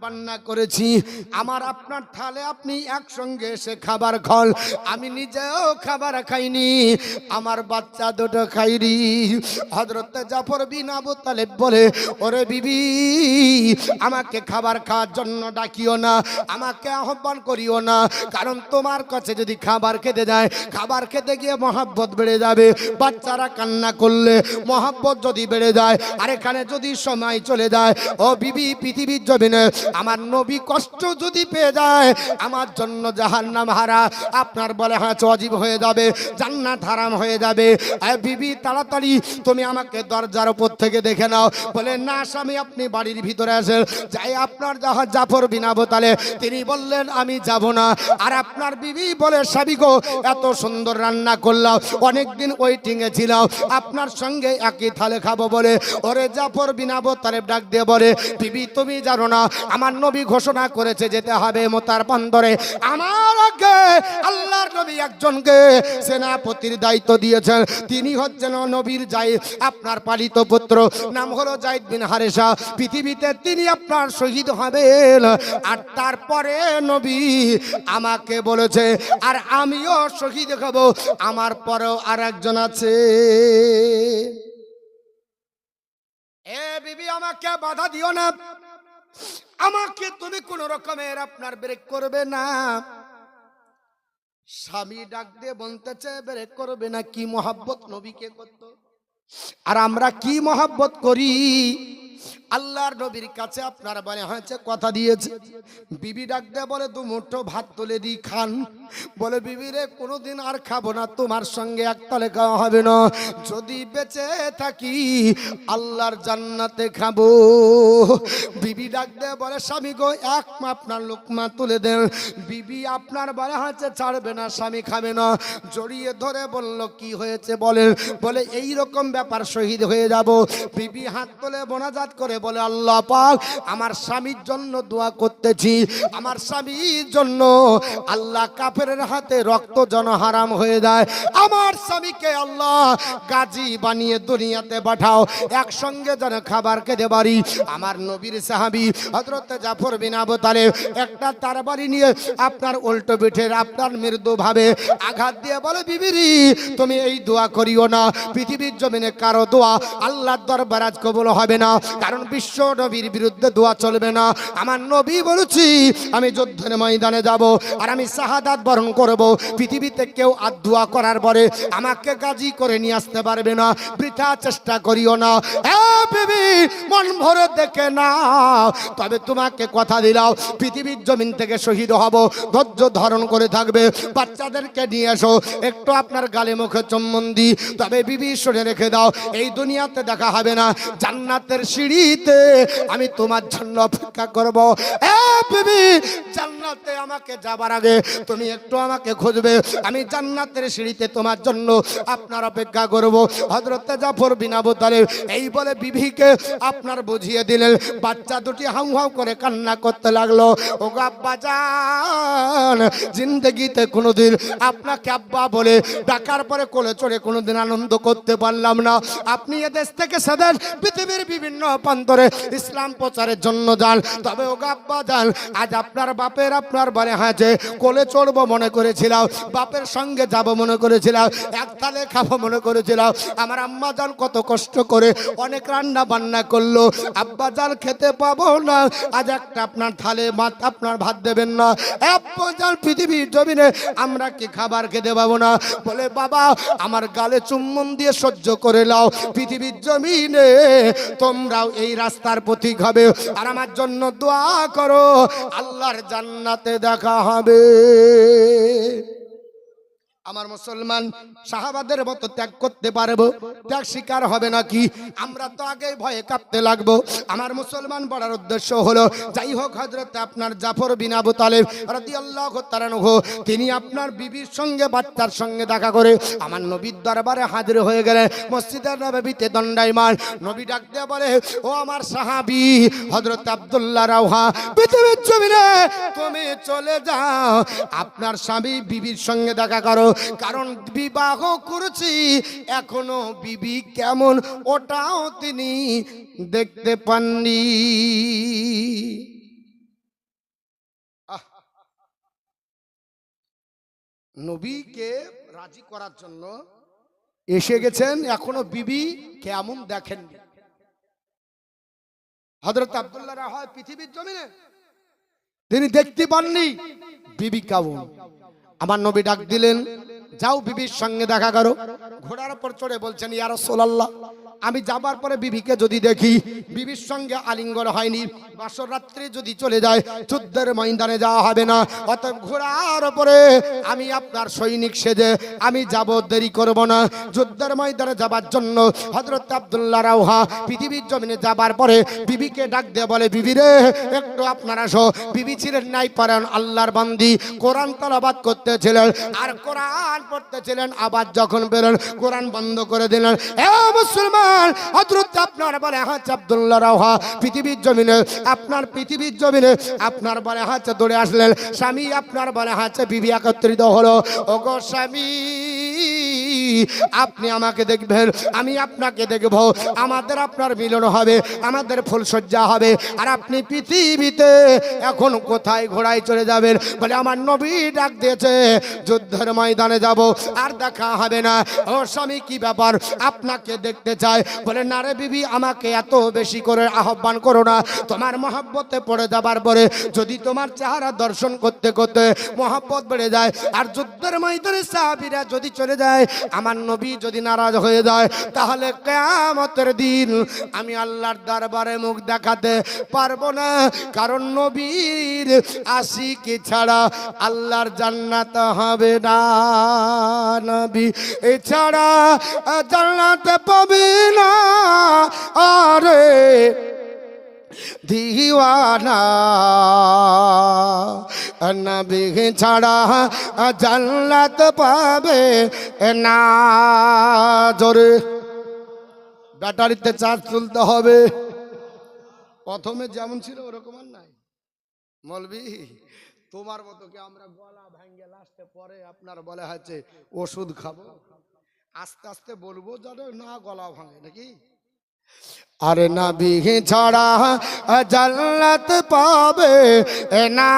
বান্না করেছি, আমার আপনার থালে আপনি একসঙ্গে এসে খাবার খান। আমি নিজেও খাবার খাইনি, আমার বাচ্চা দুটো খাইনি। হযরত জাফর বিন আবু তালেব বলে, ওরে বিবি, আমাকে খাবার খাওয়ার জন্য ডাকিও না, আমাকে আহ্বান করিও না, কারণ তোমার কাছে যদি খাবার খেতে যায়, খাবার খেতে গিয়ে মহব্বত বেড়ে যাবে। বাচ্চারা কান্না করলে মহব্বত যদি বেড়ে যায়, আর এখানে যদি সময় চলে যায়, ও বিবি, পৃথিবীর জমিনে আমার নবী কষ্ট যদি পেয়ে যায়, আমার জন্য জাহান্নাম হারা আপনার বলে হ্যাঁ ওয়াজিব হয়ে যাবে, জান্নাত হারাম হয়ে যাবে। বিবি, তাড়াতাড়ি তুমি আমাকে দরজার উপর থেকে দেখে নাও। বলে, না স্বামী, আপনি বাড়ির ভিতরে আসেন। যাই আপনার জাফর বিন আবু তালেব তিনি বললেন, আমি যাব না। আর আপনার বিবি বলে, স্বামী গো, এত সুন্দর রান্না করলাম, অনেকদিন ওয়েটিং এ ছিলাম, আপনার সঙ্গে একই থালে খাবো বলে। ওরে জাফর বিন আবু তালেব ডাক দিয়ে বলে, বিবি, তুমি জানো না আমার নবী ঘোষণা করেছে যেতে হবে মতার বন্দরে। আমার আগে আল্লাহর নবী একজনকে সেনাপতির দায়িত্ব দিয়েছেন, তিনি হচ্ছেন নবীর জায়েদ, আপনার পালিত পুত্র, নাম হলো যায়েদ বিন হারেসা। পৃথিবীতে তিনি আপনার শহীদ হবেন, আর তারপরে নবী আমাকে বলেছে, আর আমিও শহীদ হব, আমার পরেও আর একজন আছে। এ বিবি, আমাকে বাধা দিও না, আমাকে তুমি কোন রকমের আপনার ব্রেক করবে না। স্বামী ডাক দিয়ে বলতেছে, ব্রেক করবে না? কি মহব্বত নবীকে করতো, আর আমরা কি মহব্বত করি। আল্লাহর নবীর কাছে আপনার বলে হয়েছে কথা দিয়েছে। বিবি ডাক দিয়ে বলে, দু মুঠো ভাত তুলে দি, খান। বলে, বিবি রে, কোনোদিন আর খাবো না, তোমার সঙ্গে এক তালে খাওয়া হবে না, যদি বেঁচে থাকি আল্লাহর জান্নাতে খাবো। বিবি ডাক দিয়ে বলে, স্বামী গো, এক আপনার লোকমা তুলে দেন। বিবি আপনার বলে হয়েছে ছাড়বে না, স্বামী খাবে না। জড়িয়ে ধরে বলল, কি হয়েছে বলেন। বলে, এই রকম ব্যাপার, শহীদ হয়ে যাব। বিবি হাত তুলে মোনাজাত করে বলে, আল্লাহ পাক, আমার স্বামীর জন্য দোয়া করতেছি, আমার স্বামীর জন্য আল্লাহ কাফেরের হাতে রক্ত যেন হারাম হয়ে যায়, আমার স্বামীকে আল্লাহ গাজী বানিয়ে দুনিয়াতে পাঠাও, একসঙ্গে যেন খাবার খেতে পারি। আমার নবীর সাহাবী হযরত জাফর বিন আবু তালেব একটা তরবারি নিয়ে আপনার উল্টো পিঠের আপনার মৃদুভাবে আঘাত দিয়ে বলে, বিবিরি, তুমি এই দোয়া করিও না, পৃথিবীর জমিনে কারো দোয়া আল্লাহর দরবারে আজ কবুল হবে না, কারণ বিশ্ব নবীর বিরুদ্ধে দোয়া চলবে না। আমার নবী বলেছি, আমি যুদ্ধের ময়দানে যাব, আর আমি শাহাদাত বরণ করব, পৃথিবীতে কেউ আর দোয়া করার পরে আমাকে গাজী করে নিয়ে আসতে পারবে না, বৃথা চেষ্টা করিও না। বিবি, মন ভরে দেখে না, তবে তোমাকে কথা দিলাম, পৃথিবীর জমিন থেকে শহীদ হব, ধৈর্য ধারণ করে থাকবে, বাচ্চাদেরকে নিয়ে এসো, একটু আপনার গালে মুখে চুম্বন দি, তবে বিবি শুনে রেখে দাও, এই দুনিয়াতে দেখা হবে না, জান্নাতের সিঁড়িতে আমি তোমার জন্য অপেক্ষা করব। বিবি, জান্নাতে আমাকে যাবার আগে তুমি একটু আমাকে খুঁজবে, আমি জান্নাতের সিঁড়িতে তোমার জন্য আপনার অপেক্ষা করব। হযরত জাফর বিন আবু তালেব এই বলে বিবিকে আপনার বুঝিয়ে দিলেন। বাচ্চা দুটি হাউ হাউ করে কান্না করতে লাগলো। ও আব্বা জান, জিন্দগিতে কোনোদিন আপনাকে আব্বা বলে ডাকার পরে কোলে চড়ে কোনোদিন আনন্দ করতে পারলাম না। আপনি এদেশ থেকে সেদেশ পৃথিবীর বিভিন্ন প্রান্তরে ইসলাম প্রচারের জন্য যান, তবে ও আব্বা জান, আজ আপনার বাপের আপনার বলে হ্যাঁ যে কোলে চড়বো মনে করেছিলাম, বাপের সঙ্গে যাব মনে করেছিলাম, এক থালে খাবো মনে করেছিলাম, আমার আম্মা জান কত কষ্ট করে অনেক রান্না বান্না করলো, আব্বা জান খেতে পাবো না, আজ একটা আপনার থালে আপনার ভাত দেবেন না, আব্বা জান পৃথিবীর জমিনে আমরা কি খাবার খেতে পাবো না। বলে, বাবা, আমার গালে চুম্বন দিয়ে সহ্য করে নাও, পৃথিবীর জমিনে তোমরাও এই রাস্তার পথিক হবে, আর আমার জন্য দোয়া করো, আল্লাহর জান্নাতে দেখা হবে। আমার মুসলমান সাহাবাদের মতো ত্যাগ করতে পারবো? ত্যাগ শিকার হবে নাকি? আমরা তো আগে ভয়ে কাঁপতে লাগবো। আমার মুসলমান বলার উদ্দেশ্য হলো, যাই হোক, হযরত আপনার জাফর বিন আবু তালেব রাদিয়াল্লাহু তাআলা আনহু তিনি আপনার বিবির সঙ্গে বাচ্চার সঙ্গে দেখা করে আমার নবীর দরবারে হাজির হয়ে গেলেন। মসজিদের নববীতে দণ্ডায়মান। নবী ডাক দিয়ে বলে, ও আমার সাহাবী হযরত আব্দুল্লাহ রাওহা, পৃথিবীর জমিনে তুমি চলে যাও, আপনার স্বামী বিবির সঙ্গে দেখা করো, কারণ বিবাহ করেছি, এখনো বিবি কেমন ওটাও তিনি দেখতে পাননি। নবীকে রাজি করার জন্য এসে গেছেন, এখনো বিবি কেমন দেখেননি। হযরত আব্দুল্লাহ রাহা পৃথিবীর জমিনে তিনি দেখতে পাননি বিবি কেমন। আমার নবী ডাক দিলেন, যাও বিবির সঙ্গে দেখা করো। ঘোড়ার উপর চড়ে বলছেন, ইয়া রাসূলুল্লাহ, আমি যাবার পরে বিবিকে যদি দেখি বিবির সঙ্গে আলিঙ্গন হয়নি, বাসর রাত্রে যদি চলে যায় যুদ্ধের ময়দানে যাওয়া হবে না, অতএব ঘোড়ার উপরে আমি আপনার সৈনিক সেজে আমি যাব, দেরি করব না যুদ্ধের ময়দানে যাবার জন্য। হযরত আব্দুল্লাহ রাওহা পৃথিবীর জমিনে যাবার পরে বিবিকে ডাক দিয়ে বলে, বিবি রে, একটু আপনারা আসো। বিবি ছিলেন নাই পারেন আল্লাহর বান্দি, কোরআন তেলাওয়াত করতেছিলেন আর কোরআন পড়তেছিলেন। আবার যখন বেরোন কোরআন বন্ধ করে দিলেন। এ মুসলমান, হযরত আপনার বলে হাজ আব্দুল্লাহ রাওহা পৃথিবীর জমিনে, আপনার পৃথিবীর জমিনে আপনার বলে হাজ দৌড়ে আসলেন। স্বামী আপনার বলে হাজ বিবি একত্রিত হলো। ওগো স্বামী, আপনি আমাকে দেখবেন, আমি আপনাকে দেখব, আমাদের আপনার মিলন হবে, আমাদের ফুলসজ্জা হবে। আর আপনি পৃথিবীতে এখন কোথায় ঘোড়ায় চলে যাবেন? বলে আমার নবী ডাক দিয়েছে, যুদ্ধের ময়দানে যাব, আর দেখা হবে না। ও স্বামী, কি ব্যাপার? আপনাকে দেখতে চাই। বলে না রে বিবি, আমাকে এত বেশি করে আহ্বান করো না। তোমার মহব্বতে পড়ে যাবার পরে যদি তোমার চেহারা দর্শন করতে করতে মহব্বত বেড়ে যায়, আর যুদ্ধের ময়দানে সাহাবীরা যদি চলে যায়, আমার নবী যদি নারাজ হয়ে যায়, তাহলে কিয়ামতের দিন আমি আল্লাহর দরবারে মুখ দেখাতে পারবো না। কারণ নবীর আশিক ছাড়া আল্লাহর জান্নাত হবে না, নবী এছাড়া জান্নাত পাবে না। আরে দিওয়ানা, নবী ছাড়া জান্নাত পাবে না। জোরে ব্যাটারিতে চার্জ তুলতে হবে। প্রথমে যেমন ছিল ওরকম আর নাই। মৌলবি, তোমার মতো কি আমরা গলা ভাঙ্গে লাস্টে পরে আপনার বলে হয়েছে ওষুধ খাবো? আস্তে আস্তে বলবো যেন না গলা ভাঙে নাকি। আরে নবী ছাড়া জান্নাত পাবে না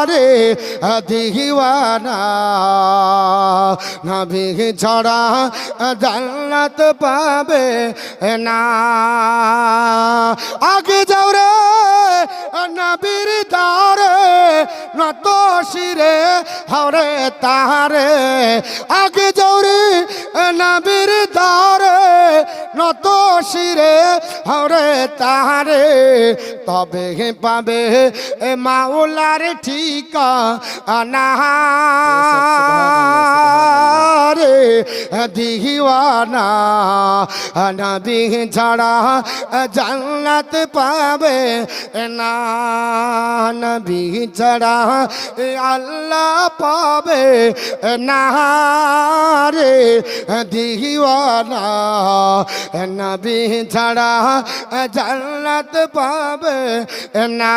রে দিওয়ানা, নবী ছাড়া জান্নাত পাবে না। আগে যাও রে নবীর দারে, নত শিরে হরে তারে। আগে যাও রে নবীর দারে, নত শিরে হরে তারে। তবে পাবে মাওলার ঠিকানা রে দিওয়ানা, নবী ছাড়া জান্নাত পাবে না, নবী ছাড়া আল্লাহ পাবে না রে দিওয়ানা, নবী ছাড়া জান্নাত পাবে না।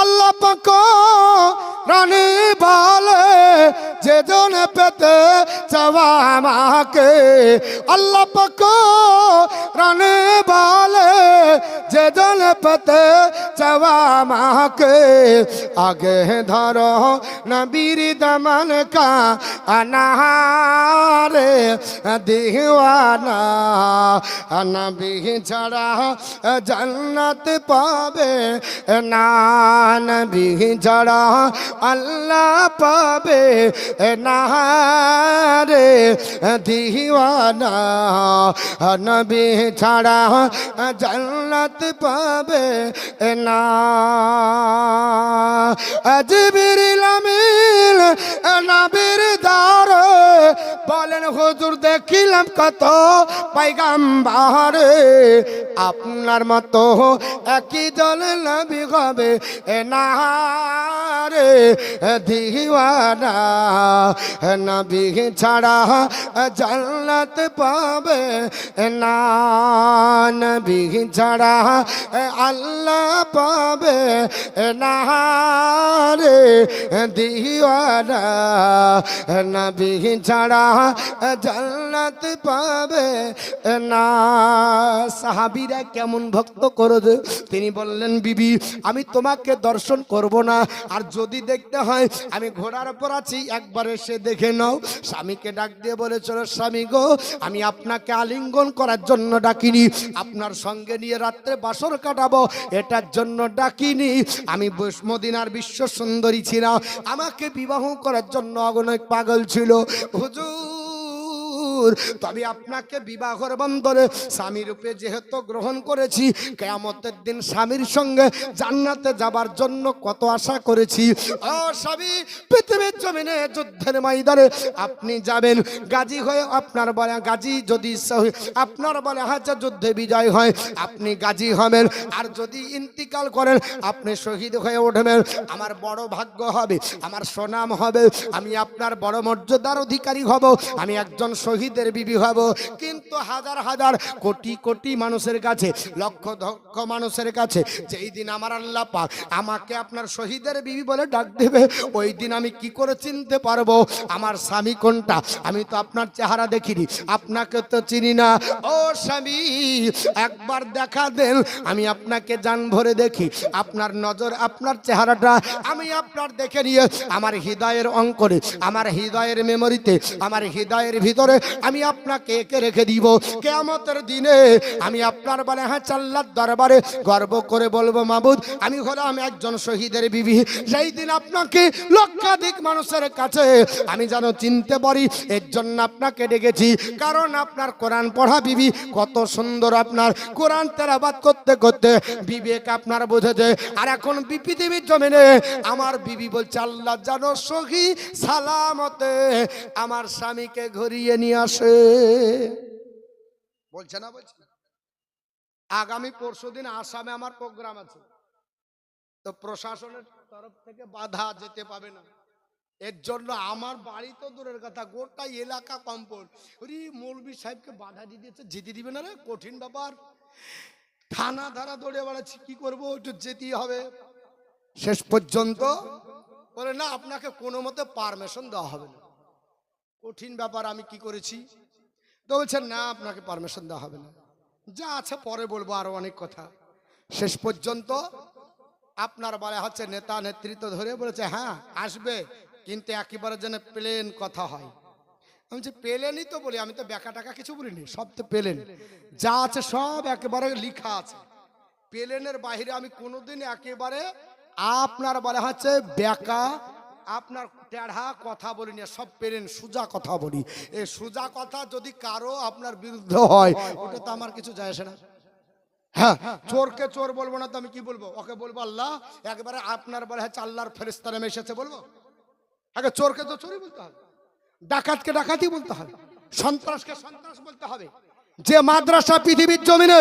আল্লাহ পাক রানী বলে, যেজন পেতে চাওয়া আমাকে। আল্লাহ পাক রানী বলে, যেজন পেতে চাওয়া আমাকে। আগে ধরো নবীর দামান কা আনারে দিওয়ানা, নবী ছাড়া জান্নাত পাবে না, নবী ছাড়া আল্লাহ পাবে না রে দিওয়ানা, নবী ছাড়া জান্নাত পাবে না। জিবরিল আমিন নবীর দারে বলেন, হুজুর দেখিলাম কত পয়গম্বর, আপনার মতো একই জন নবী হবে না রে দিওয়ানা, নবী ছাড়া জান্নাত পাবে না, নবী ছাড়া আল্লাহ পাবে না রে দিওয়ানা, নবী ছাড়া জান্নাত পাবে না। সাহাবীরা কেমন ভক্ত করবে, তিনি বললেন বিবি আমি তোমাকে দর্শন করব না, আর যদি দেখতে হয় আমি ঘোড়ার উপর আছি, একবার এসে দেখে নাও। স্বামীকে ডাক দিয়ে বলেছিল স্বামী গো, আমি আপনাকে আলিঙ্গন করার জন্য ডাকিনি, আপনার সঙ্গে নিয়ে রাত্রে বাসর কাটাবো এটার জন্য ডাকিনি। আমি মদিনার বিশ্ব সুন্দরী ছিলাম, আমাকে বিবাহ করার জন্য অগণিত পাগল ছিল হুজুর, তবে আপনাকে বিবাহের বন্ধনে স্বামী রূপে যেহেতু গ্রহণ করেছি, কিয়ামতের দিন স্বামীর সঙ্গে জান্নাতে যাবার জন্য কত আশা করেছি। ও স্বামী, পৃথিবীর জমিনে যুদ্ধের ময়দানে আপনি যাবেন, গাজী হয়ে আপনার বলে গাজী যদি আপনার বলে হাজার যুদ্ধে বিজয় হয় আপনি গাজী হবেন, আর যদি ইন্তিকাল করেন আপনি শহীদ হয়ে উঠবেন। আমার বড় ভাগ্য হবে, আমার সুনাম হবে, আমি আপনার বড় মর্যাদার অধিকারী হব, আমি একজন শহীদের বিবি হব। কিন্তু হাজার হাজার কোটি কোটি মানুষের কাছে, লক্ষ লক্ষ মানুষের কাছে যেই দিন আমার আল্লাহ পাক আমাকে আপনার শহীদের বিবি বলে ডাক দেবে, ওই দিন আমি কি করে চিনতে পারবো আমার স্বামী কোনটা? আমি তো আপনার চেহারা দেখিনি, আপনাকে তো চিনি না। ও স্বামী, একবার দেখা দেন, আমি আপনাকে জান ভরে দেখি, আপনার নজর আপনার চেহারাটা আমি আপনার দেখে নিয়ে আমার হৃদয়ের অঙ্কনে, আমার হৃদয়ের মেমোরিতে, আমার হৃদয়ের ভিতরে আমি আপনাকে এঁকে রেখে দিব। কিয়ামতের দিনে আমি আপনার বলে হ্যাঁ আল্লাহর দরবারে গর্ব করে বলবো মাবুদ আমি হলাম একজন শহীদের বিবি। সেই দিন আপনাকে লক্ষাধিক মানুষের কাছে আমি যেন চিনতে পারি, এর জন্য আপনাকে ডেকেছি, কারণ আপনার কোরআন পড়া বিবি কত সুন্দর, আপনার কোরআন তেলাওয়াত করতে করতে বিবেক আপনার বুঝেছে। আর এখন পৃথিবীর জমিনে আমার বিবি বলছে আল্লাহ যেন সহি সালামতে আমার স্বামীকে ঘুরিয়ে নিয়ে আসে। বলছে না? বলছে না? আগামী পরশুদিন আসামে আমার প্রোগ্রাম আছে, তো প্রশাসনের তরফ থেকে বাধা যেতে পাবে না, এর জন্য আমার বাড়ি তো দূরের কথা, গোটা এলাকা কম্পন মৌলবী সাহেবকে বাধা দিয়ে দিয়েছে, যেতে দিবে না রে, কঠিন ব্যাপার, থানা ধারা দৌড়ে বেড়াচ্ছি, কি করবো, একটু যেতেই হবে। শেষ পর্যন্ত বলে না আপনাকে কোনো মতে পারমিশন দেওয়া হবে না। কঠিন ব্যাপার, আমি কি করেছি, তো বলছেন না আপনাকে পারমিশন দেওয়া হবে না, যা আছে পরে বলবো, আরো অনেক কথা। শেষ পর্যন্ত আপনার বলে হচ্ছে নেতা নেতৃত্ব ধরে বলেছে হ্যাঁ আসবে, কিন্তু একেবারে যেন প্লেন কথা হয়। আমি যে প্লেনই তো বলি, আমি তো বেকা টাকা কিছু বলিনি, সব তো প্লেন, যা আছে সব একেবারে লিখা আছে। প্লেনের বাইরে আমি কোনোদিন একেবারে আপনার বলে হচ্ছে বেকা আপনার টেढ़া কথা বলি না, সব প্লেন সোজা কথা বলি। এই সোজা কথা যদি কারো আপনার বিরুদ্ধে হয় ওটা তো আমার কিছু যায় আসে না। হ্যাঁ, চোরকে চোর বলবো না তো আমি কি বলবো, ওকে বলবো আল্লাহ, একবারে আপনার বলে হচ্ছে আল্লাহর ফেরেশতা নেমে এসেছে বলবো। আগে চোরকে তো চোরই বলতে হবে, ডাকাতকে ডাকাতি বলতে হবে, সন্ত্রাসকে সন্ত্রাস বলতে হবে। যে মাদ্রাসা পৃথিবীর জমিনে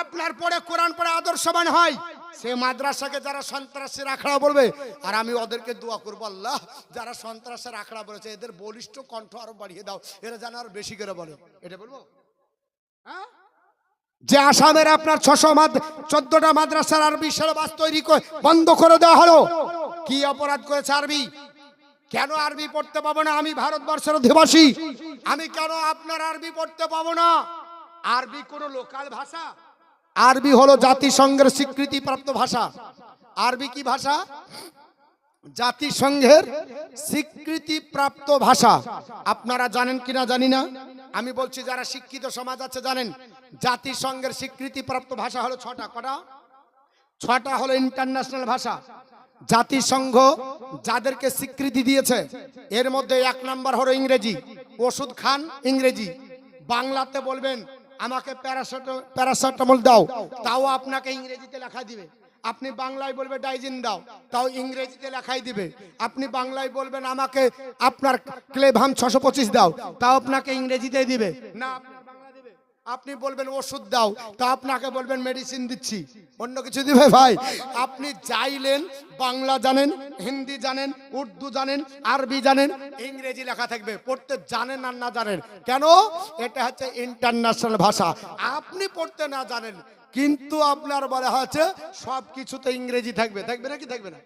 আপনার পড়ে কোরআন পড়ে আদর্শবান হয়, সে মাদ্রাসাকে যারা সন্ত্রাসের আখড়া বলবে, আর আমি ওদেরকে দোয়া করবো আল্লাহ যারা সন্ত্রাসের আখড়া বলেছে এদের বলিষ্ঠ কণ্ঠ আরো বাড়িয়ে দাও, এরা যেন আরো বেশি করে বলে, এটা বলবো। হ্যাঁ, যে আসামের আপনার 614টা মাদ্রাসার আরবি সিলেবাস তৈরি বন্ধ করে দেওয়া হলো, কি অপরাধ করেছে আরবি? কেন আরবি পড়তে পাবো না? আমি ভারতবর্ষের অধিবাসী, আমি কেন আপনার আরবি পড়তে পাবো না? আরবি কোনো লোকাল ভাষা? আরবি হলো জাতিসংঘের স্বীকৃতিপ্রাপ্ত ভাষা। আরবি কি ভাষা? জাতিসংঘের স্বীকৃতিপ্রাপ্ত ভাষা। আপনারা জানেন কিনা জানি না, আমি বলছি যারা শিক্ষিত সমাজ আছে জানেন, জাতিসংঘের স্বীকৃতিপ্রাপ্ত ভাষা হলো 6টা। কটা? 6টা হলো ইন্টারন্যাশনাল ভাষা। জাতিসংঘ যাদেরকে স্বীকৃতি দিয়েছে এর মধ্যে 1 নাম্বার হলো ইংরেজি, ওষুধ খান ইংরেজি, বাংলাতে বলবেন আমাকে প্যারাসিটামল দাও, তাও আপনাকে ইংরেজিতে লেখা দিবে। আপনি বাংলায় বলবে ডাইজিন দাও, তাও ইংরেজিতে লেখাই দিবে। আপনি বাংলায় বলবেন আমাকে আপনার ক্লেভাম 625 দাও, তাও আপনাকে ইংরেজিতে দিবে না, আপনার বাংলা দিবে। আপনি বলবেন ওষুধ দাও, তা আপনাকে বলবেন মেডিসিন দিচ্ছি, অন্য কিছু দিবে ভাই? আপনি চাইলেন বাংলা জানেন, হিন্দি জানেন, উর্দু জানেন, আরবি জানেন, ইংরেজি লেখা থাকবে, পড়তে জানেন আর না জানেন কেন, এটা হচ্ছে ইন্টারন্যাশনাল ভাষা। আপনি পড়তে না জানেন কিন্তু আপনার বলা হচ্ছে সব কিছুতে ইংরেজি থাকবে, থাকবে নাকি থাকবে না?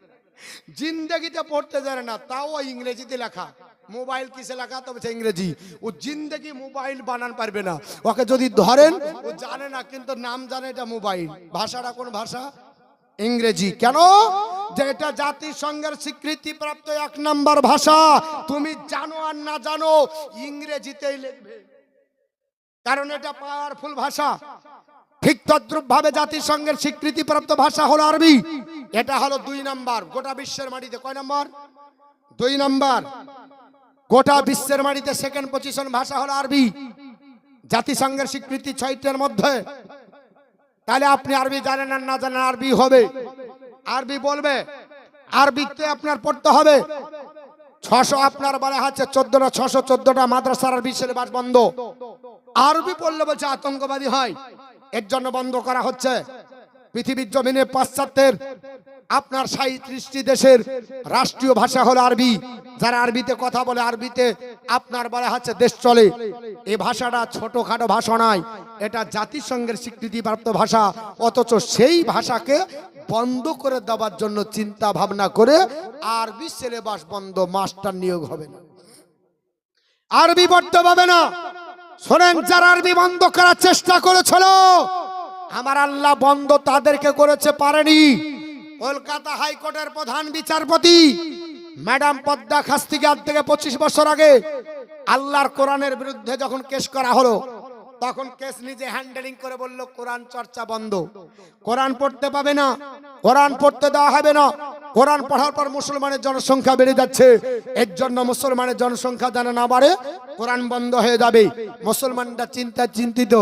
জিন্দেগিতে পড়তে জানে না, তাও ইংরেজিতে লেখা। মোবাইল কিসে লেখা? তবে ইংরেজি। ও জিন্দেগি মোবাইল বানান পারবে না। ওকে যদি ধরেন ও জানে না, কিন্তু নাম জানে এটা মোবাইল। ভাষাটা কোন ভাষা? ইংরেজি। কেন? যে এটা জাতিসংঘের স্বীকৃতি প্রাপ্ত 1 নম্বর ভাষা। তুমি জানো আর না জানো ইংরেজিতেই লিখবে, কারণ এটা পাওয়ারফুল ভাষা। ঠিক তদ্রুপ ভাবে জাতিসংঘের স্বীকৃতিপ্রাপ্ত ভাষা হলো আরবি। এটা হলো 2 নম্বর গোটা বিশ্বের মাটিতে। কয় নম্বর? 2 নম্বর গোটা বিশ্বের মাটিতে। সেকেন্ড পজিশন ভাষা হলো আরবি। জাতিসংঘের স্বীকৃতি 6টার মধ্যে। তাহলে আপনি আরবি জানেন আর না জানেন, আরবি হবে, আরবি বলবে, আরবিতে আপনার পড়তে হবে। 600 আপনার বলা হচ্ছে 14টা 614টা মাদ্রাসার আরবি সিলেবাস বন্ধ। আরবি পড়লে বলছে আতঙ্কবাদী হয়, এর জন্য বন্ধ করা হচ্ছে। পৃথিবীর জমিনে পাশ্চাত্যের আপনার 37টি দেশের রাষ্ট্রীয় ভাষা হলো আরবি। যারা আরবিতে কথা বলে, আরবিতে আপনার বলা হচ্ছে দেশ চলে। এই ভাষাটা ছোটখাটো ভাষা নয়, এটা জাতিসংঘের স্বীকৃতিপ্রাপ্ত ভাষা। অথচ সেই ভাষাকে বন্ধ করে দেওয়ার জন্য চিন্তা ভাবনা করে আরবি সিলেবাস বন্ধ, মাস্টার নিয়োগ হবে না, আরবি পড়তে পাবে না। শোনেন, যারা আরবি বন্ধ করার চেষ্টা করেছিল, আমার আল্লাহ বন্ধ তাদেরকে করেছে, পারেনি। কলকাতা হাইকোর্টের প্রধান বিচারপতি ম্যাডাম পদ্মা খাস্তিকে আজ থেকে 25 বছর আগে আল্লাহর কোরআনের বিরুদ্ধে যখন কেস করা হলো, তখন কেস নিজে হ্যান্ডেলিং করে বলল কোরআন চর্চা বন্ধ, কোরআন পড়তে পাবে না, কোরআন পড়তে দেওয়া হবে না। কোরআন পড়ার পর মুসলমানের জনসংখ্যা বেড়ে যাচ্ছে, এর জন্য মুসলমানের জনসংখ্যা যেন না বাড়ে, কোরআন বন্ধ হয়ে যাবে। মুসলমানরা চিন্তিত,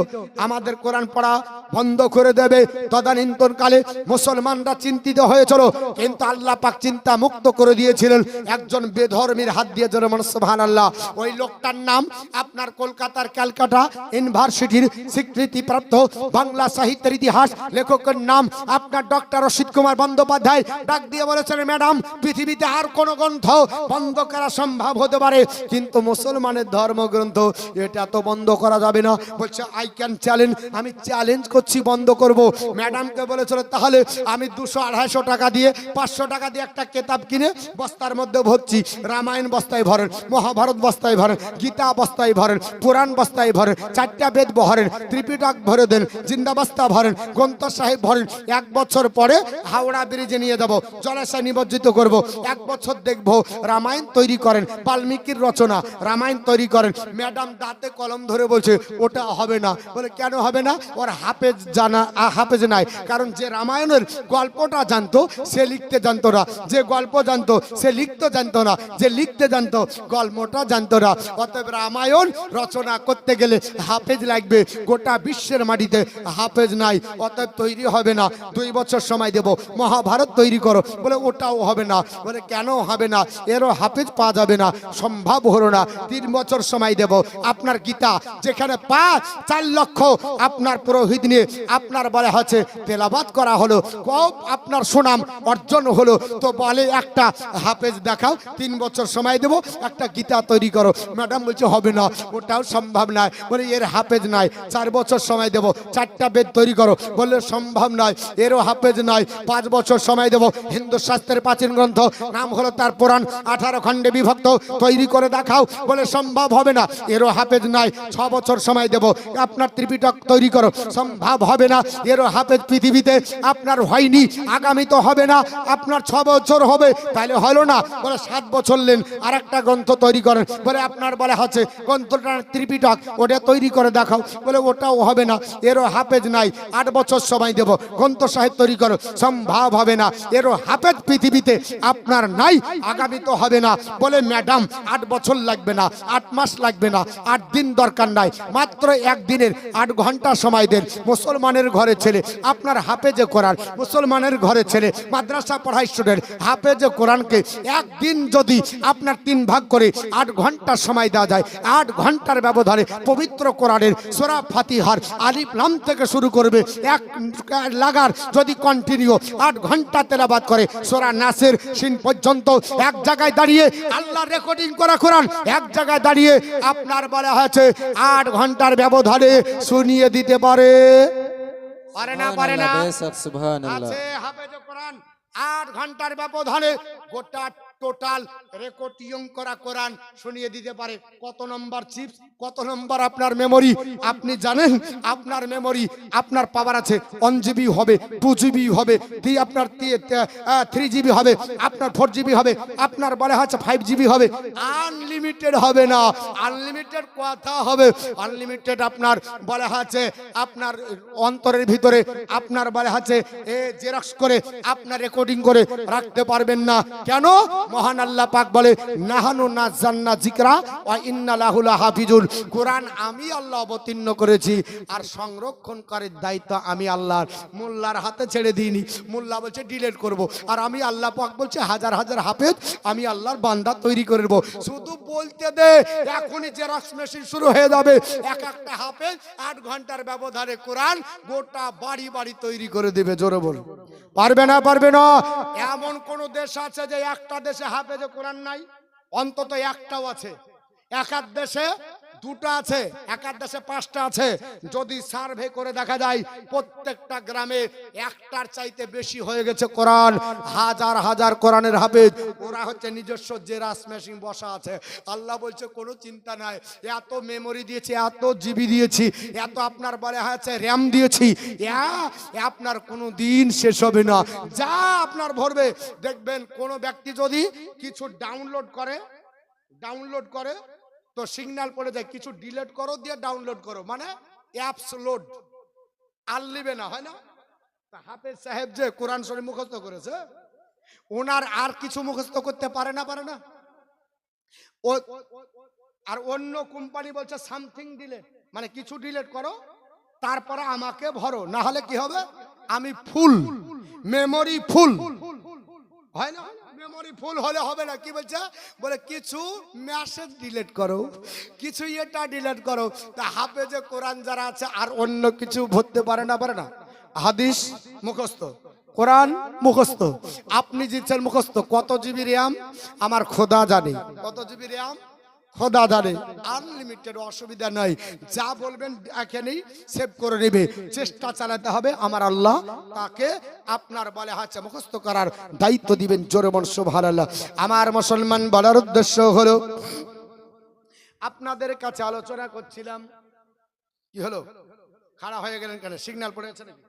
আমাদের কোরআন পড়া বন্ধ করে দেবে। তদানীন্তনকালে মুসলমানরা চিন্তিত হয়েছিল, কিন্তু আল্লাহ পাক চিন্তা মুক্ত করে দিয়েছিলেন একজন বেধর্মীর হাত দিয়ে। জোরে বলুন সুবহানাল্লাহ। ওই লোকটার নাম আপনার কলকাতার ক্যালকাটা ইউনিভার্সিটির স্বীকৃতিপ্রাপ্ত বাংলা সাহিত্যের ইতিহাস লেখকের নাম আপনার ডক্টর অসিত কুমার বন্দ্যোপাধ্যায়। ডাক দিয়ে বলেছেন, ম্যাডাম পৃথিবীতে আর কোন গ্রন্থ বন্ধ করা সম্ভব হতে পারে, কিন্তু মুসলমানের ধর্মগ্রন্থ এটা তো বন্ধ করা যাবে না। বলছে আই ক্যান চ্যালেঞ্জ, আমি চ্যালেঞ্জ করছি, বন্ধ করব। ম্যাডামকে বলেছিল তাহলে আমি 200-250 টাকা দিয়ে 500 টাকা দিয়ে একটা কিতাব কিনে বস্তার মধ্যে ভরছি। রামায়ণ বস্তায় ভরেন, মহাভারত বস্তায় ভরেন, গীতা বস্তায় ভরেন, পুরাণ বস্তায় ভরেন, 4টা বেদ ভরেন, ত্রিপিটক ভরে দেন, জিন্দা বস্তা ভরেন, গ্রন্থ সাহেব ভরেন। 1 বছর পরে হাওড়া ব্রিজে নিয়ে যাব, জলাশয় নিমজ্জিত করব। 1 বছর দেখব রামায়ণ তৈরি করেন, বাল্মীকির রচনা রামায়ণ তৈরি করেন। ম্যাডাম দাঁতে কলম ধরে বলছে ওটা হবে না। বলে কেন হবে না? ওর হাফেজ জানা, হাফেজ নাই। কারণ যে রামায়ণের গল্পটা জানতো সে লিখতে জানতো না, যে গল্প জানতো সে লিখতে জানতো না, যে লিখতে জানতো গল্পটা জানতো না। অতএব রামায়ণ রচনা করতে গেলে হাফেজ লাগবে, গোটা বিশ্বের মাটিতে হাফেজ নাই, অতএব তৈরি হবে না। 2 বছর সময় দেব, মহাভারত তৈরি করো। বলে ওটাও হবে না। বলে কেন হবে না? এরও হাফেজ পাওয়া যাবে না, সম্ভব হলো না। 3 বছর সময় দেব। আপনার গীতা যেখানে 4 লক্ষ আপনার পুরোহিত নিয়ে আপনার বলা হচ্ছে তেলাবাত করা হলো, খুব আপনার সুনাম অর্জন হলো, তো বলে একটা হাফেজ দেখাও, 3 বছর সময় দেব, একটা গীতা তৈরি করো। ম্যাডাম বলছে হবে না, ওটাও সম্ভব নয়। বলে এর হাফেজ নাই। 4 বছর সময় দেব, 4টা বেদ তৈরি করো। বললে সম্ভব নয়, এরও হাফেজ নাই। 5 বছর সময় দেব। হিন্দু শাস্ত্রের প্রাচীন গ্রন্থ নাম হলো তার পুরাণ, 18 খণ্ডে বিভক্ত, তৈরি করে দেখাও। বলে সম্ভব হবে না, এরও হাফেজ নাই। 6 বছর সময় দেব, আপনার ত্রিপিটক তৈরি করো। সম্ভব হবে না, এরও হাফেজ পৃথিবীতে আপনার হয়নি, আগামী তো হবে না, আপনার 6 বছর হবে। তাহলে হলো না। বলে 7 বছর নেন, আর একটা গ্রন্থ তৈরি করেন। বলে আপনার বলা হচ্ছে গ্রন্থটা ত্রিপিটক, ওটা তৈরি করে দেখাও। বলে ওটাও হবে না, এরও হাফেজ নাই। 8 বছর সময় দেব, গ্রন্থ সাহেব তৈরি করো। সম্ভব হবে না, এরও হাফেজ আবেগ পৃথিবীতে আপনার নাই, আগামী তো হবে না। বলে ম্যাডাম 8 বছর লাগবে না, 8 মাস লাগবে না, 8 দিন দরকার নাই, মাত্র একদিনের 8 ঘন্টা সময় দেন। মুসলমানের ঘরে ছেলে আপনার হাফেজে কোরআন, মুসলমানের ঘরে ছেলে মাদ্রাসা পড়ায় স্টুডেন্ট হাফেজে কোরআনকে একদিন যদি আপনার 3 ভাগ করে 8 ঘন্টা সময় দেওয়া যায়, 8 ঘন্টার ব্যবধানে পবিত্র কোরআনের সূরা ফাতিহার আলিফ লাম থেকে শুরু করবে, এক লাগার যদি কন্টিনিউ 8 ঘন্টা তেলাওয়াত করে সূরা নাসের শিন পর্যন্ত, এক জায়গায় দাঁড়িয়ে আল্লাহ রেকর্ডিং করা কোরআন এক জায়গায় দাঁড়িয়ে আপনার বলা হয়েছে 8 ঘন্টার ব্যবধানে শুনিয়ে দিতে পারে। পারে না? পারে না? আছে হাফেজে কোরআন 8 ঘন্টার ব্যবধানে গোটা টোটাল রেকর্ডিং করা কোরআন শুনিয়ে দিতে পারে। কত নম্বর চিপস, কত নম্বর আপনার মেমোরি আপনি জানেন? আপনার মেমোরি আপনার পাওয়ার আছে 1 GB হবে, 2 GB হবে, আপনার 3 GB হবে, আপনার 4 GB হবে, আপনার বলে হচ্ছে 5 GB হবে, আনলিমিটেড হবে না। আনলিমিটেড কথা হবে, আনলিমিটেড আপনার বলে হচ্ছে আপনার অন্তরের ভিতরে আপনার বলে হচ্ছে জেরক্স করে আপনার রেকর্ডিং করে রাখতে পারবেন না। কেন? মহান আল্লাহ পাক বলে নাহানু নাযান্না যিকরা ওয়া ইন্না লাহু লাহাফিজুন, কোরআন আমি আল্লাহ অবতীর্ণ করেছি আর সংরক্ষণ করার দায়িত্ব আমি আল্লাহর। মোল্লার হাতে ছেড়ে দিইনি, মোল্লা বলছে ডিলিট করব, আর আমি আল্লাহ পাক বলছে হাজার হাজার হাফেজ আমি আল্লাহর বান্দা তৈরি করে দেব। শুধু বলতে দে, এখনই জেরক্স মেশিন শুরু হয়ে যাবে। এক একটা হাফেজ 8 ঘন্টার ব্যবধানে কোরআন গোটা বাড়ি বাড়ি তৈরি করে দেবে। জোরে বল, পারবে না? পারবে না? এমন কোন দেশ আছে যে একটা দেশে হাফেজে কোরআন নাই? অন্তত একটাও আছে। এক এক দেশে 2টা আছে, এক এক দেশে 5টা আছে। যদি সার্ভে করে দেখা যায় প্রত্যেকটা গ্রামে একটার চাইতে বেশি হয়ে গেছে কোরআন। হাজার হাজার কোরআনের হাফেজ, ওরা হচ্ছে নিজস্ব জেরাস মেশিন বসা আছে। আল্লাহ বলছে কোনো চিন্তা নাই, এত মেমোরি দিয়েছি, এত জিবি দিয়েছি, এত আপনার বলে হচ্ছে র্যাম দিয়েছি, আপনার কোনো দিন শেষ হবে না। যা আপনার ভরবে দেখবেন। কোন ব্যক্তি যদি কিছু ডাউনলোড করে তো সিগন্যাল পড়ে যায়, কিছু ডিলিট করো দিয়ে ডাউনলোড করো, মানে অ্যাপস লোড আর লিবে না, হয় না? হাফেজ সাহেব যে কোরআন শরীফ মুখস্থ করেছে, ওনার আর কিছু মুখস্থ করতে পারে না? পারে না? আর অন্য কোম্পানি বলছে সামথিং ডিলিট, মানে কিছু ডিলিট করো তারপরে আমাকে ভরো, না হলে কি হবে আমি ফুল মেমোরি ফুল, হয় না? মেমোরি ফুল হলে হবে না। কি বলছে? বলে কিছু মেসেজ ডিলিট করো, কিছু এটা ডিলিট করো। তা হাফেজে কোরআন যারা আছে আর অন্য কিছু ভরতে পারে না? পারে না? হাদিস মুখস্থ, কোরআন মুখস্থ, আপনি জিতছেন মুখস্থ। কত জিবি র্যাম আমার খোদা জানে, কত জিবি র্যাম খোদা জানে। আনলিমিটেড, অসুবিধা নাই। যা বলবেন এখানেই সেভ করে নেবে। চেষ্টা চালাতে হবে, আমার আল্লাহ তাকে আপনার বলে হাতে মুখস্থ করার দায়িত্ব দিবেন। জোরে বল সুবহানাল্লাহ। আমার মুসলমান বলার উদ্দেশ্য হলো, আপনাদের কাছে আলোচনা করছিলাম। কি হলো? খাড়া হয়ে গেলেন কেন? সিগন্যাল পড়েছে নাকি?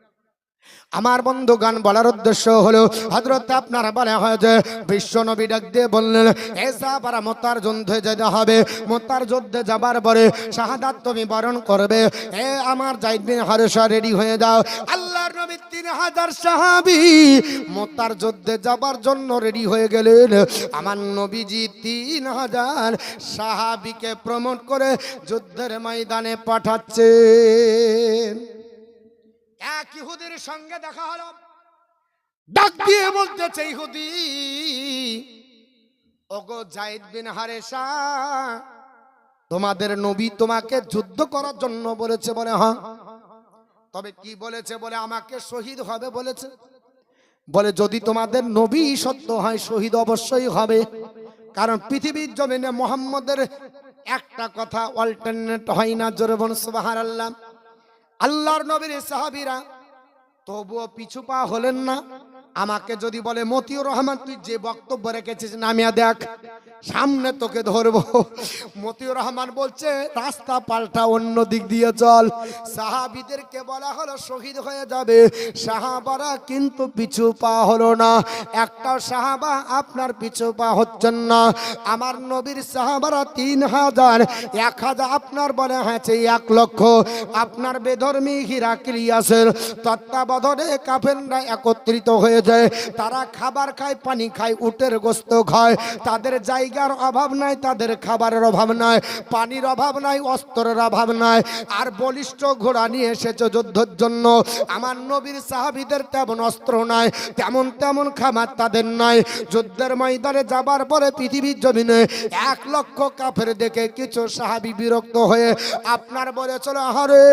আমার বন্ধুগান বলার উদ্দেশ্য হলো, হযরত আপনারা বলা হয় যে বিশ্ব নবী ডাক দিয়ে বললেন, এ সাহাবারা মোতার যুদ্ধে যেতে হবে, মোতার যুদ্ধে যাবার পরে শাহাদাত তুমি বরণ করবে। এ আমার যায়েদ বিন হারেসা রেডি হয়ে যাও। আল্লাহর নবী 3000 সাহাবী মোতার যুদ্ধে যাবার জন্য রেডি হয়ে গেলেন। আমার নবীজি 3000 সাহাবীকে প্রমোট করে যুদ্ধের ময়দানে পাঠাচ্ছেন। এক ইহুদির সঙ্গে দেখা হলো, ডাক দিয়ে বলতেছে, ইহুদি, ওগো যায়েদ বিন হারেসা, তোমাদের নবী তোমাকে যুদ্ধ করার জন্য বলেছে। বলে হ্যাঁ। তবে কি বলেছে? বলে আমাকে শহীদ হবে বলেছে। বলে যদি তোমাদের নবী সত্য হয়, শহীদ অবশ্যই হবে, কারণ পৃথিবীর জমিনে মুহাম্মদের একটা কথা অল্টারনেট হয় না। জোরে বলুন সুবহানাল্লাহ। আল্লাহর নবীর সাহাবীরা তবুও পিছু পা হলেন না। আমাকে যদি বলে মতিউর রহমান, তুই যে বক্তব্য রেখেছিস নামিয়া দেখ, সামনে তোকে ধরবো। মতিউর রহমান বলছে রাস্তা পাল্টা, অন্য দিক দিয়ে চল। সাহাবীদেরকে বলা হলো শহীদ হয়ে যাবে, সাহাবারা কিন্তু পিছু পা হলো না। একটাও সাহাবা আপনার পিছু পা হচ্ছেন না। আমার নবীর সাহাবারা 3000, 1000 আপনার বলে হয়েছে 1 লক্ষ। আপনার বেধর্মী হিরাক্লিয়াসের তত্ত্বাবধানে কাফেররা একত্রিত হয়ে যায়, তারা খাবার খায়, পানি খায়, উটের গোস্ত খায়, তাদের জায়গার অভাব নাই, তাদের খাবারের অভাব নাই, পানির অভাব নাই, অস্ত্রের অভাব নাই, আর বলিষ্ঠ ঘোড়া নিয়ে এসেছে যুদ্ধের জন্য। আমার নবীর সাহাবীদের তেমন অস্ত্র নাই, তেমন খাবার তাদের নাই। যুদ্ধের ময়দানে যাবার পরে পৃথিবীর জমিনে 1 লক্ষ কাফের দেখে কিছু সাহাবী বিরক্ত হয়ে আপনার বলেছিল, আরে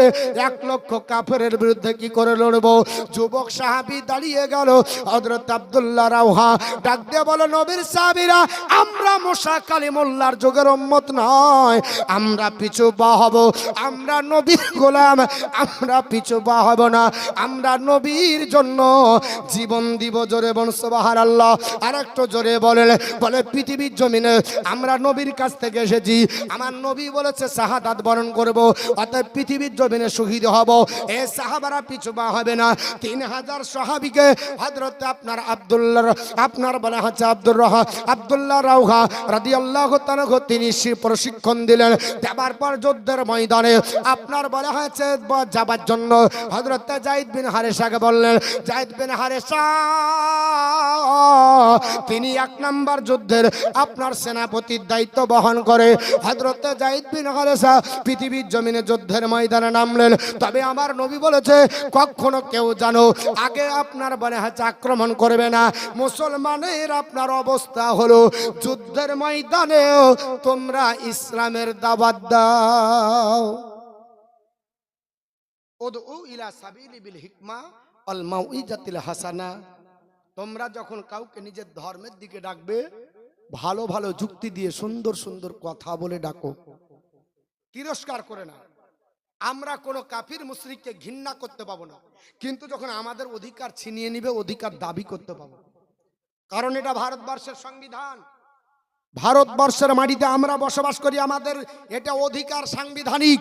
1 লক্ষ কাফেরের বিরুদ্ধে কি করে লড়বো। যুবক সাহাবী দাঁড়িয়ে গেল, হযরত আব্দুল্লাহ রাওহা ডাক দিয়ে বলে, নবীর সাহাবীরা, আমরা মুসা কালিমুল্লাহর যুগের উম্মত নয়, আমরা পিছু পা হব, আমরা নবীর গোলাম, আমরা পিছু পা হব না, আমরা নবীর জন্য জীবন দিব। জোরে বল সুবহানাল্লাহ। আর একটু জোরে বলে পৃথিবীর জমিনে আমরা নবীর কাছ থেকে এসেছি, আমার নবী বলেছে শাহাদাত বরণ করব, অতএব পৃথিবীর জমিনে শহীদ হব। এ সাহাবারা পিছু পা হবে না। 3000 সাহাবীকে হযরত আপনার আপনার বলা হচ্ছে আব্দুল্লাহ রাওহা রাদিয়াল্লাহু তাআলা তিনি প্রশিক্ষণ দিলেন। যাবার পর যুদ্ধের ময়দানে আপনার বলা হয়েছে যাবার জন্য হযরত যায়েদ বিন হারেসাকে বললেন, যায়েদ বিন হারেসা তিনি 1 নম্বর যুদ্ধের আপনার সেনাপতির দায়িত্ব বহন করে। হযরত যায়েদ বিন হারেসা পৃথিবীর জমিনে যুদ্ধের ময়দানে নামলেন। তবে আমার নবী বলেছে, কখনো কেউ জানো আগে আপনার বলে হচ্ছে আক্রমণ করবে না। মুসলমানের আপনার অবস্থা হলো, যুদ্ধের ময়দানে তোমরা ইসলামের দাওয়াত দাও। উদউ ইলা সাবিলি বিল হিকমা ওয়াল মাউইজাতিল হাসানা। তোমরা যখন কাউকে নিজের ধর্মের দিকে ডাকবে, ভালো ভালো যুক্তি দিয়ে সুন্দর সুন্দর কথা বলে ডাকো, তিরস্কার করে না। আমরা কোনো কাফির মুশরিককে ঘৃণা করতে পাবো না, কিন্তু যখন আমাদের অধিকার ছিনিয়ে নিবে, অধিকার দাবি করতে পাবো। কারণ এটা ভারতবর্ষের সংবিধান, ভারতবর্ষের মাটিতে আমরা বসবাস করি, আমাদের এটা অধিকার সাংবিধানিক।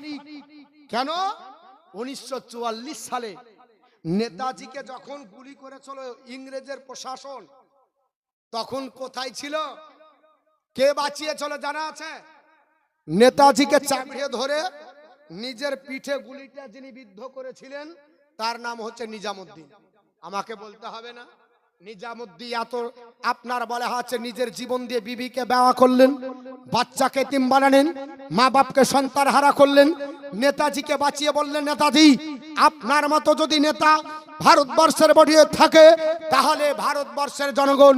কেন? 1944 সালে নেতাজিকে যখন গুলি করেছিল ইংরেজের প্রশাসন, তখন কোথায় ছিল? কে বাঁচিয়েছিল জানা আছে? নেতাজিকে চাপিয়ে ধরে নিজের পিঠে গুলিটা যিনি বিদ্ধ করেছিলেন, তার নাম হচ্ছে নিজামুদ্দিন। আমাকে বলতে হবে না, নিজামুদ্দিন এত আপনার বলা হচ্ছে নিজের জীবন দিয়ে বিবিকে বেওয়া করলেন, বাচ্চাকে এতিম বানালেন, মা বাপকে সন্তান হারা করলেন। নেতাজিকে বাঁচিয়ে বললেন, নেতাজি আপনার মতো যদি নেতা ভারতবর্ষের বডিয়ে থাকে, তাহলে ভারতবর্ষের জনগণ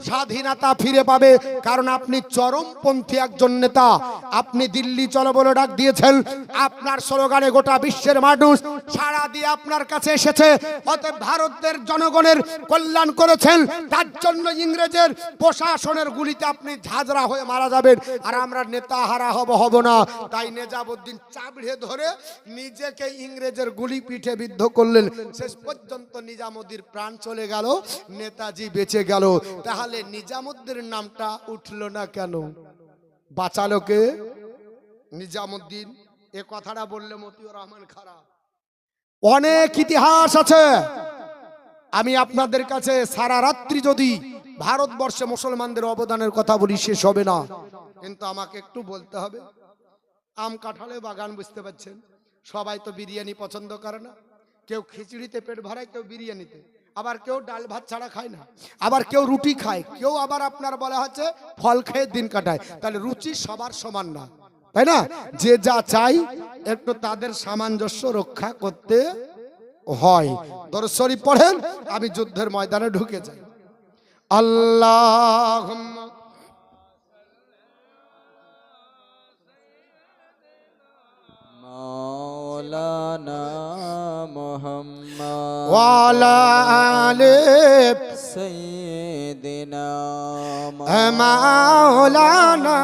স্বাধীনতা ফিরে পাবে। কারণ আপনি চরমপন্থী একজন নেতা, আপনি দিল্লি চলো বলে ডাক দিয়েছেন, আপনার স্লোগানে গোটা বিশ্বের মানুষ সাড়া দিয়ে আপনার কাছে এসেছে। অতএব ভারতের জনগণের কল্যাণ করেছেন, তার জন্য ইংরেজের প্রশাসনের গুলিতে আপনি ঝাঁঝরা হয়ে মারা যাবেন, আর আমরা নেতা হারা হব না। তাই নিজামুদ্দিন চাবড়ে ধরে নিজেকে ইংরেজের গুলি পিঠে বিদ্ধ করলেন। শেষ পর্যন্ত নিজামুদ্দিন প্রাণ চলে গেল, নেতাজি বেঁচে গেল। তাহলে নিজামুদ্দিনের নামটা উঠলো না কেন? বাঁচালো কে? নিজামুদ্দিন। এ কথাটা বললে মতিউর রহমান খারাপ। অনেক ইতিহাস আছে, আমি আপনাদের কাছে সারা রাত্রি যদি ভারতবর্ষে মুসলমানদের অবদানের কথা বলি শেষ হবে না। কিন্তু আমাকে একটু বলতে হবে, আম কাঁঠালে বাগান, বুঝতে পারছেন? সবাই তো বিরিয়ানি পছন্দ করে না। কেউ খিচুড়িতে পেট ভরায়, কেউ বিরিয়ানিতে, আবার কেউ ডাল ভাত ছাড়া খায় না, আবার কেউ রুটি খায়, কেউ আবার আপনার বলা হচ্ছে ফল খেয়ে দিন কাটায়। তাহলে রুচি সবার সমান না, তাই না? যে যা চাই একটু তাদের সামঞ্জস্য রক্ষা করতে হয়। দরুদ শরীফ পড়েন, আমি যুদ্ধের ময়দানে ঢুকে যাই। আল্লাহুম্মা মাওলানা মুহাম্মদ ওয়া আলা আলি সাইয়্যিদিনা মাওলানা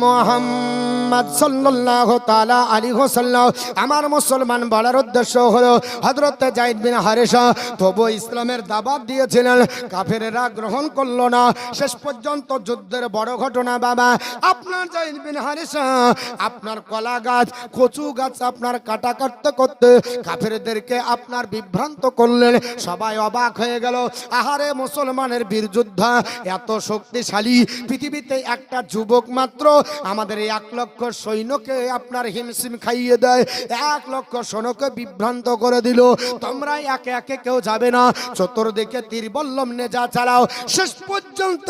মুহাম্মদ সাল্লাল্লাহু তাআলা আলাইহি ওয়াসাল্লাম। আমার মুসলমান বলার উদ্দেশ্য হলো, হযরত যায়েদ বিন হারেসা তবু ইসলামের দাওয়াত দিয়েছিলেন, কাফেরেরা গ্রহণ করলো না। শেষ পর্যন্ত যুদ্ধের বড় ঘটনা বাবা, আপনার যায়েদ বিন হারেসা আপনার কলা গাছ, কচু গাছ আপনার কাটা কাটতে করতে কাফেরদেরকে আপনার বিভ্রান্ত করলেন। সবাই অবাক হয়ে গেল, আহারে মুসলমানের বীর যোদ্ধা এত শক্তিশালী, পৃথিবীতে একটা যুবক মাত্র মাত্র আমাদের 1 লক্ষ সৈন্যকে আপনার হিমশিম খাইয়ে দেয়, 1 লক্ষ সৈন্যকে বিভ্রান্ত করে দিল। তোমরা একে একে কেউ যাবে না, চতুর্দিকে তীর বল্লম নেজা চালাও। শেষ পর্যন্ত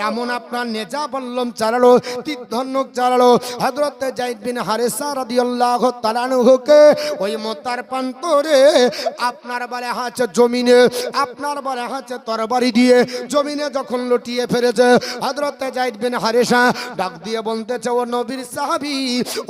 এমন আপনার নেজা বল্লম চালালো, তীর ধনুক চালালো হযরত যায়েদ বিন হারেসা রাদিয়াল্লাহু তাআলা আনহুকে ওই মোতার প্রান্তরে আপনার বলে হাতে জমিনে আপনার বলে হাতে তরবারি দিয়ে জমিনে যখন লুটিয়ে ফেলেছে, হযরত যায়েদ বিন হারেসা ডাক দিয়ে বলতেছে, ও নবীর সাহাবী,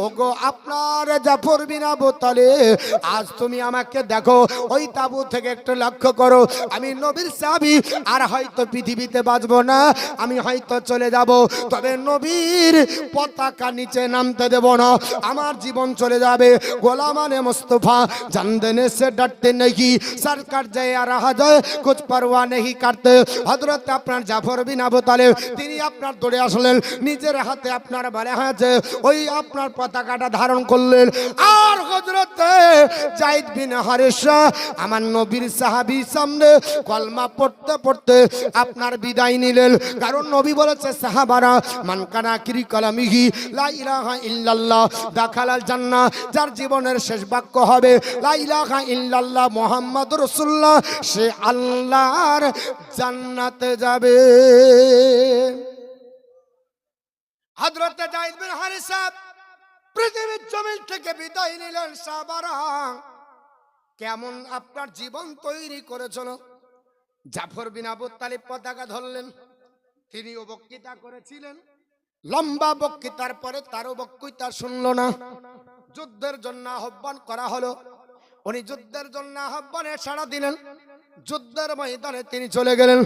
ওগো আপনার জাফর বিন আবু তালেব, আজ তুমি আমাকে দেখো, ওই তাবু থেকে একটু লক্ষ্য করো, আমি নবীর সাহাবী আর হয়তো পৃথিবীতে বাঁচবো না, আমি হয়তো চলে যাব, তবে নবীর পতাকা নিচে নামতে দেব না, আমার জীবন চলে যাবে। গোলামানে মুস্তফা জান দেনে से डरते नहीं, सरकार जाए आ रहा जाए कुछ परवाह नहीं करते। হযরত আপনার জাফর বিন আবু তালেব তিনি আপনার দৌড়ে আসলেন, নিজের হাতে আপনার বারে হাতে ওই আপনার পতাকাটা ধারণ করলেন। আর হযরত যায়েদ বিন হারেসা আমার নবীর সাহাবীর সামনে কলমা পড়তে পড়তে আপনার বিদায় নিলেন। কারণ নবী বলেছে, সাহাবারা মান কানা আখিরি কালামিহি লা ইলাহা ইল্লাল্লাহ দাখালাল জান্নাহ, যার জীবনের শেষ বাক্য হবে লা ইলাহা ইল্লাল্লাহ মুহাম্মাদুর রাসূলুল্লাহ, সে আল্লাহর জান্নাতে যাবে। হযরত যায়েদ বিন হারেসা পৃথিবীর জমিন থেকে বিদায় নিলেন। সাহাবারা কেমন আপনার জীবন তৈরি করেছিল। জাফর বিন আবু তালিব পতাকা ধরলেন, তিনিও বক্তৃতা করেছিলেন, লম্বা বক্তৃতার পরে তারও বক্তৃতা শুনলো না। যুদ্ধের জন্য আহ্বান করা হলো, উনি যুদ্ধের জন্য আহ্বানে সাড়া দিলেন, যুদ্ধের ময়দানে তিনি চলে গেলেন।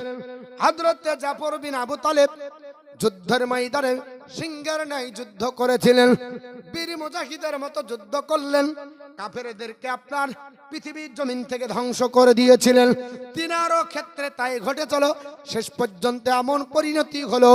হযরত জাফর বিন আবু তালেব যুদ্ধের ময়দানে সিংহের ন্যায় যুদ্ধ করেছিলেন, বীর মুজাহিদের মতো যুদ্ধ করলেন, কাফেরদেরকে আপনার পৃথিবীর জমিন থেকে ধ্বংস করে দিয়েছিলেন। তিনারও ক্ষেত্রে তাই ঘটেছিল। শেষ পর্যন্ত এমন পরিণতি হলো,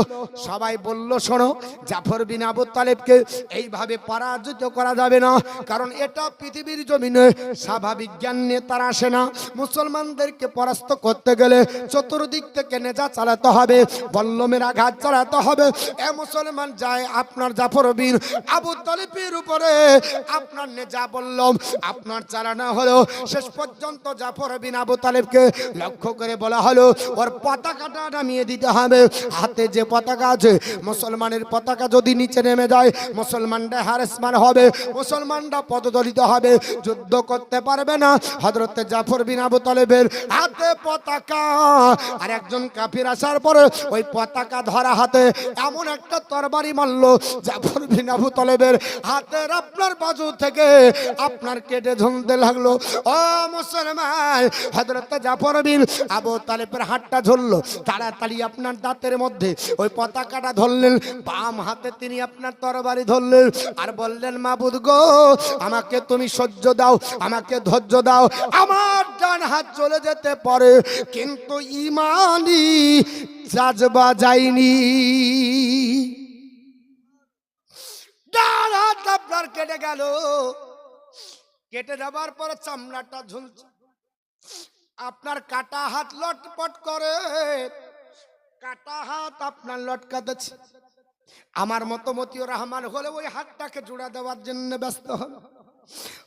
সবাই বলল, শোনো, জাফর বিন আবু তালেবকে এইভাবে পরাজিত করা যাবে না, কারণ এটা পৃথিবীর জমিনে স্বাভাবিক জ্ঞান নিয়ে তারা আসে না। মুসলমানদেরকে পরাস্ত করতে গেলে চতুর্দিক থেকে নেজা চালাতে হবে, বল্লমের আঘাত চালাতে হবে। এ মুসলমান যায় আপনার জাফর বিন আবু তালেবের উপরে আপনার নেজা বল্লম আপনার চালানো হলো। শেষ পর্যন্ত জাফর বিন আবু তালেবকে লক্ষ্য করে বলা হলো, ওর পতাকাটা নামিয়ে দিতে হবে। হাতে যে পতাকা আছে, মুসলমানের পতাকা যদি নিচে নেমে যায়, মুসলমানরা হারেসমান হবে, মুসলমানরা পদদলিত হবে, যুদ্ধ করতে পারবে না। হযরত জাফর বিন আবু তালেবের হাতে পতাকা, আর একজন কাফির আসার পরে ওই পতাকা ধরা হাতে এমন একটা তরবারি মারলো, জাফর বিন আবু তালেবের হাতের আপনার বাজু থেকে আপনার কেটে ঝুলতে লাগলো। ও মুসলমান, হযরত জাফর বিন আবু তালেবের হাতটা ঝুললো, তাড়াতাড়ি আপনার দাঁতের মধ্যে ওই পতাকাটা ধরলেন, বাম হাতে তিনি আপনার তরবারি ধরলেন, আর বললেন, মাবুদ গো, আমাকে তুমি সহ্য দাও, আমাকে ধৈর্য দাও, আমার ডান হাত চলে যেতে পারে, কিন্তু ইমানি জাজবা যায়নি। ডান হাত আপনার কেটে গেল, কেটে যাবার পরে চামড়াটা ঝুলছে, আপনার কাটা হাত লটপট করে, কাটা হাত আপনার লটকাতেছে। আমার মতো মতিউর রহমান হলে ওই হাতটাকে জোড়া দেওয়ার জন্য ব্যস্ত হবে।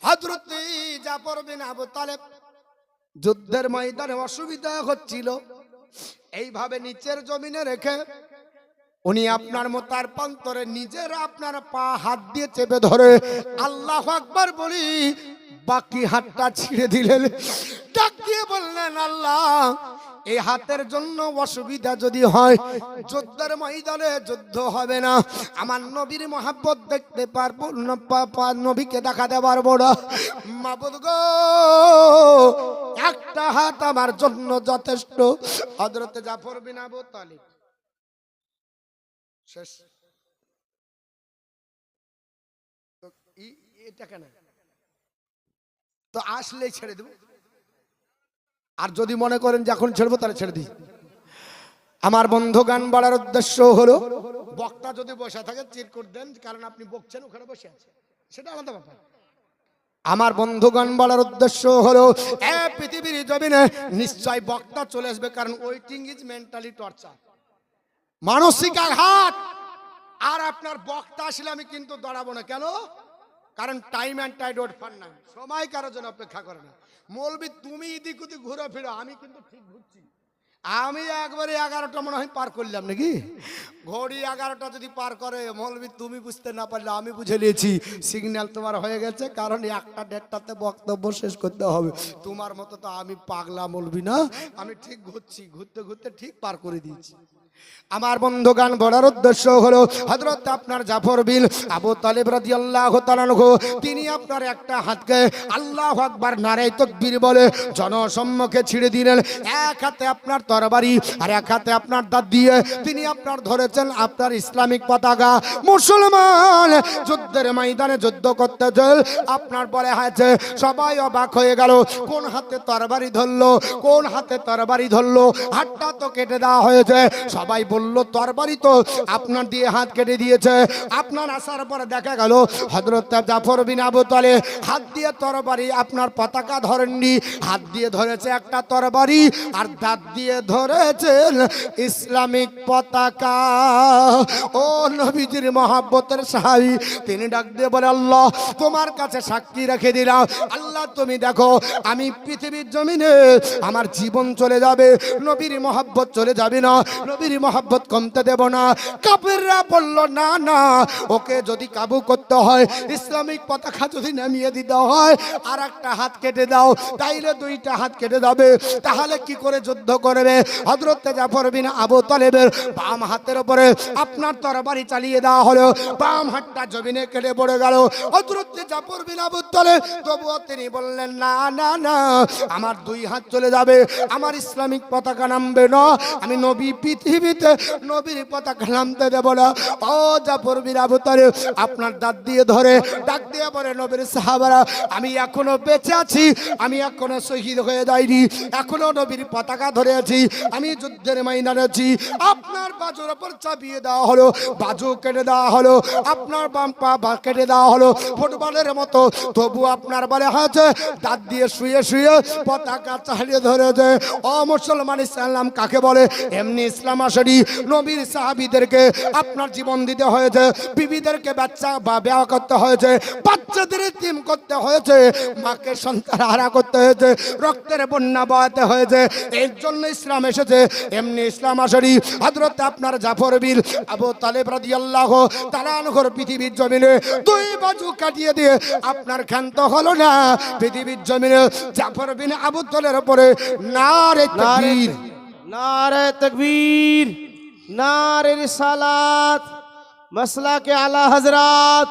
হযরত জাফর বিন আবু তালেব যুদ্ধের ময়দানে অসুবিধা হচ্ছিল, এইভাবে নিচের জমিনে রেখে উনি আপনার মোতার প্রান্তরে নিজের আপনার পা হাত দিয়ে চেপে ধরে আল্লাহু আকবার বলি বাকি হাতটা ছিঁড়ে দিলেন। ডাক দিয়ে বললেন, আল্লাহ, এই হাতের জন্য অসুবিধা যদি হয়, যুদ্ধের ময়দানে যুদ্ধ হবে না, আমার নবীর মহব্বত দেখতে পারবো না, নবীকে দেখাতে পারবো না। মাবুদ গো, একটা হাত আমার জন্য যথেষ্ট। হযরত জাফর বিন আবু তালেব শেষ। এটা কেন তো আসলেই ছেড়ে দেব, আর যদি মনে করেন যে এখন ছেড়বো তাহলে ছেড়ে দিই। আমার বন্ধু গান বলার উদ্দেশ্য হলো, বক্তা যদি বসে থাকে চিরকুট দেন, কারণ আপনি বকছেন ওখানে বসে আছেন, সেটা আলাদা ব্যাপার। আমার বন্ধুগণ বলার উদ্দেশ্য হলো, পৃথিবীর জমিনে নিশ্চয় বক্তা চলে আসবে, কারণ ওয়েটিং ইজ মেন্টালি টর্চার, মানসিক আঘাত। আর আপনার বক্তা আসলে আমি কিন্তু দাঁড়াবো না। কেন? কারণ time and tide wait for নাই, সময় কারোর জন্য অপেক্ষা করে না। মৌলবি তুমি এদিক ওদিক ঘুরে ফিরো, আমি কিন্তু ঠিক ঘুরছি। আমি একবারে 11টা মনে হয় পার করলাম নাকি, ঘড়ি 11টা যদি পার করে মৌলবি তুমি বুঝতে না পারলে আমি বুঝে নিয়েছি সিগন্যাল তোমার হয়ে গেছে, কারণ 1টা 1:30তে বক্তব্য শেষ করতে হবে। তোমার মতো তো আমি পাগলা মৌলবি না, আমি ঠিক ঘুরছি, ঘুরতে ঘুরতে ঠিক পার করে দিয়েছি। আমার বন্ধুগান বলার উদ্দেশ্য হলো হযরত আপনার জাফর বিন আবু তালিব রাদিয়াল্লাহু তাআলা আনহু, তিনি আপনার একটা হাতকে আল্লাহু আকবার নারে তাকবীর বলে জনসম্মুখে ছিঁড়ে দিলেন। এক হাতে আপনার তরবারি আর এক হাতে আপনার দাঁত দিয়ে তিনি আপনার ধরেছেন আপনার ইসলামিক পতাকা। মুসলমান যুদ্ধের ময়দানে যুদ্ধ করতেছে, আপনার বলে হয়েছে সবাই অবাক হয়ে গেল, কোন হাতে তরবারি ধরলো, কোন হাতে তরবারি ধরলো, হাতটা তো কেটে দেওয়া হয়েছে। সবাই বলল তরবারি তো আপনার দিয়ে হাত কেটে দিয়েছে। আপনার আসার পরে দেখা গেল হযরত জাফর বিন আবু তালিব হাত দিয়ে তরবারি আপনার পতাকা ধরেননি, হাত দিয়ে ধরেছে একটা তরবারি আর দাঁত দিয়ে ধরেছেন ইসলামিক পতাকা। ও নবীজির মহব্বতের সাহাবী, তিনি ডাক দিয়ে বলে আল্লাহ তোমার কাছে সাক্ষী রেখে দিলাম, আল্লাহ তুমি দেখো আমি পৃথিবীর জমিনে আমার জীবন চলে যাবে, নবীর মহব্বত চলে যাবে না, নবীর মহব্বত কমতে দেব না। কাফেররা বলল না না, ওকে যদি কাবু করতে হয়, ইসলামিক পতাকা যদি নামিয়ে দিতে হয়, আর একটা হাত কেটে দাও, তাইলে 2টা হাত কেটে যাবে। তাহলে কি করে যুদ্ধ করবে? হযরত জাফর বিন আবু তালিবের বাম হাতের উপরে আপনার তরবারি চালিয়ে দেওয়া হলো, বাম হাতটা জমিনে কেটে পড়ে গেল। হযরত জাফর বিন আবু তালিব তবুও তিনি বললেন না না না, আমার 2 হাত চলে যাবে, আমার ইসলামিক পতাকা নামবে না, আমি নবী পৃথিবীতে নবীর পতাকা নামতে দেব না। ও জাফর বিন আবু তালিব আপনার দাঁত দিয়ে ধরে ডাক দিয়ে বলে নবীর সাহাবারা, আমি এখনো বেঁচে আছি, আমি এখনো শহীদ হয়ে যাইনি, এখনো নবীর পতাকা ধরে আছি, আমি যুদ্ধের ময়দানে আছি। আপনার বাজুর উপর চাপিয়ে দেওয়া হলো, বাজু কেটে দেওয়া হলো, আপনার বাম পা কেটে দেওয়া হলো ফুটবলের মতো, তবু আপনার বলে হয়েছে দাঁত দিয়ে শুয়ে শুয়ে পতাকা চালিয়ে ধরেছে। ও মুসলমান, ইসলাম কাকে বলে? এমনি ইসলাম আসেনি, নবীর সাহাবীদেরকে আপনার জীবন দিতে হয়েছে, বিবিদেরকে বাচ্চা বা বিয়ে করতে হয়েছে, বাচ্চাদের ইতিম করতে হয়েছে, মাকে সন্তান হারা করতে হয়েছে, রক্তের বন্যা বয়াতে হয়েছে, এর জন্য ইসলাম এসেছে। এমনি ইসলাম আসেনি। হযরত আপনার জাফর বিন আবু তালিব রাদিয়াল্লাহু তাআলা আনহুর পৃথিবীর জমিনে 2 বাজু কাটিয়ে দিয়ে আপনার ক্ষান্ত হলো না। পৃথিবীর জমিনে জাফর বিন আবু তালিবের উপরে নারে তাকবীর, नारे तकबीर, नारे रिसालात, मसला के आला हजरात।